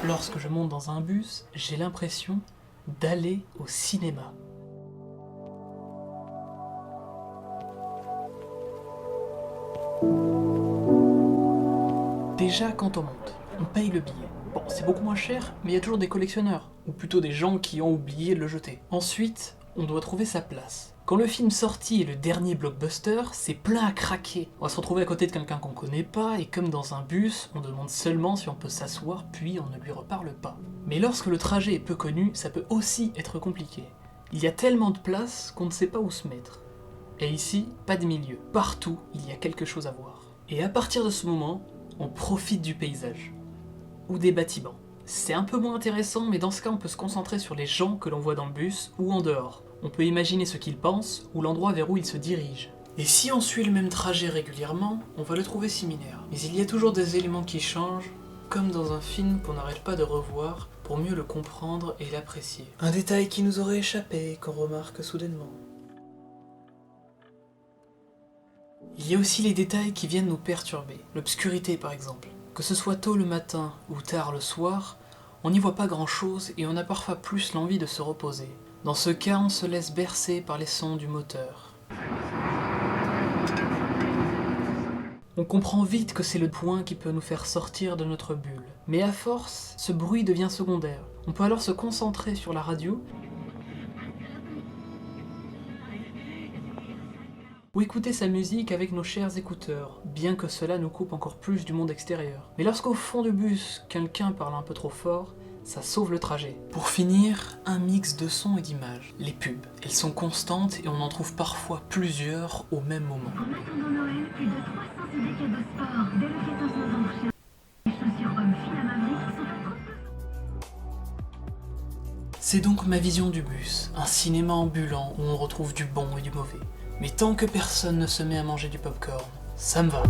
Lorsque je monte dans un bus, j'ai l'impression d'aller au cinéma. Déjà, quand on monte, on paye le billet. Bon, c'est beaucoup moins cher, mais il y a toujours des collectionneurs, ou plutôt des gens qui ont oublié de le jeter. Ensuite, on doit trouver sa place. Quand le film sorti est le dernier blockbuster, c'est plein à craquer. On va se retrouver à côté de quelqu'un qu'on connaît pas, et comme dans un bus, on demande seulement si on peut s'asseoir, puis on ne lui reparle pas. Mais lorsque le trajet est peu connu, ça peut aussi être compliqué. Il y a tellement de place qu'on ne sait pas où se mettre. Et ici, pas de milieu. Partout, il y a quelque chose à voir. Et à partir de ce moment, on profite du paysage. Ou des bâtiments. C'est un peu moins intéressant, mais dans ce cas, on peut se concentrer sur les gens que l'on voit dans le bus ou en dehors. On peut imaginer ce qu'ils pensent ou l'endroit vers où ils se dirigent. Et si on suit le même trajet régulièrement, on va le trouver similaire. Mais il y a toujours des éléments qui changent, comme dans un film qu'on n'arrête pas de revoir pour mieux le comprendre et l'apprécier. Un détail qui nous aurait échappé, qu'on remarque soudainement. Il y a aussi les détails qui viennent nous perturber. L'obscurité par exemple. Que ce soit tôt le matin ou tard le soir, on n'y voit pas grand chose et on a parfois plus l'envie de se reposer. Dans ce cas, on se laisse bercer par les sons du moteur. On comprend vite que c'est le point qui peut nous faire sortir de notre bulle. Mais à force, ce bruit devient secondaire. On peut alors se concentrer sur la radio ou écouter sa musique avec nos chers écouteurs, bien que cela nous coupe encore plus du monde extérieur. Mais lorsqu'au fond du bus, quelqu'un parle un peu trop fort, ça sauve le trajet. Pour finir, un mix de sons et d'images. Les pubs, elles sont constantes et on en trouve parfois plusieurs au même moment. En attendant Noël, plus de 300 idées cadeaux sport. Dès le 14 novembre chez les chaussures hommes fines à Maverick sont à 30%. C'est donc ma vision du bus, un cinéma ambulant où on retrouve du bon et du mauvais. Mais tant que personne ne se met à manger du popcorn, ça me va.